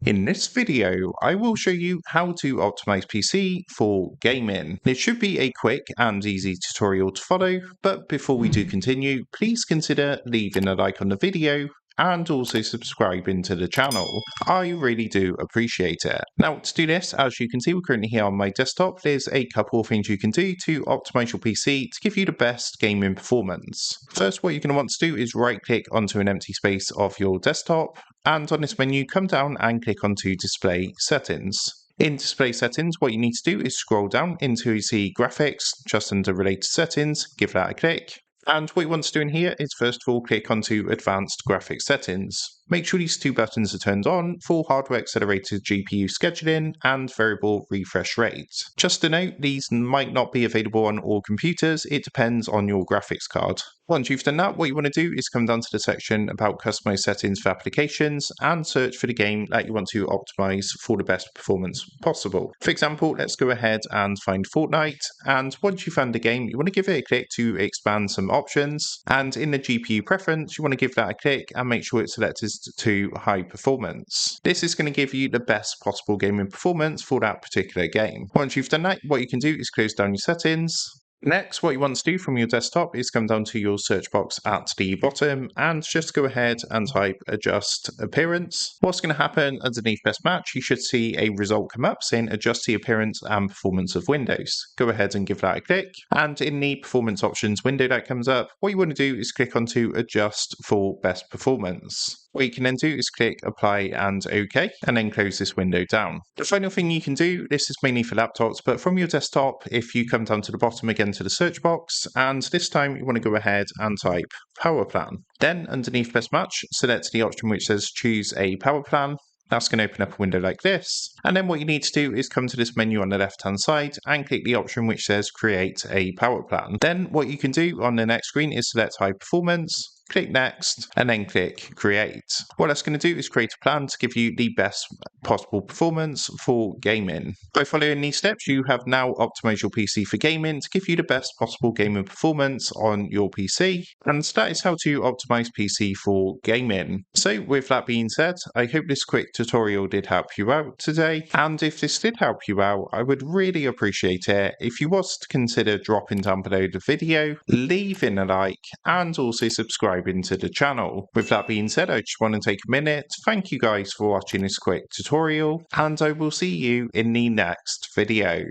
In this video, I will show you how to optimize PC for gaming. It should be a quick and easy tutorial to follow, but before we do continue, please consider leaving a like on the video and also subscribing to the channel. I really do appreciate it. Now, to do this, as you can see, we're currently here on my desktop. There's a couple of things you can do to optimize your PC to give you the best gaming performance. First, what you're going to want to do is right click onto an empty space of your desktop, and on this menu, come down and click onto Display Settings. In Display Settings, what you need to do is scroll down until you see Graphics, just under Related Settings, give that a click. And what you want to do in here is first of all click onto Advanced Graphics Settings. Make sure these two buttons are turned on for hardware accelerated GPU scheduling and variable refresh rate. Just to note, these might not be available on all computers, it depends on your graphics card. Once you've done that, what you want to do is come down to the section about customized settings for applications and search for the game that you want to optimize for the best performance possible. For example, let's go ahead and find Fortnite, and once you found the game, you want to give it a click to expand some options, and in the GPU preference, you want to give that a click and make sure it's selected to high performance. This is going to give you the best possible gaming performance for that particular game. Once you've done that, what you can do is close down your settings. Next, what you want to do from your desktop is come down to your search box at the bottom and just go ahead and type adjust appearance. What's going to happen underneath best match, you should see a result come up saying adjust the appearance and performance of Windows. Go ahead and give that a click, and in the performance options window that comes up, what you want to do is click onto adjust for best performance. What you can then do is click apply and OK, and then close this window down. The final thing you can do, this is mainly for laptops, but from your desktop, if you come down to the bottom again to the search box, and this time you want to go ahead and type power plan. Then underneath best match, select the option which says choose a power plan. That's going to open up a window like this. And then what you need to do is come to this menu on the left hand side and click the option which says create a power plan. Then what you can do on the next screen is select high performance, click next, and then click create. What that's going to do is create a plan to give you the best possible performance for gaming. By following these steps, you have now optimized your PC for gaming to give you the best possible gaming performance on your PC. And that is how to optimize PC for gaming. So with that being said, I hope this quick tutorial did help you out today. And if this did help you out, I would really appreciate it if you was to consider dropping down below the video, leaving a like, and also subscribing to the channel. With that being said, I just want to take a minute to thank you guys for watching this quick tutorial, and I will see you in the next video.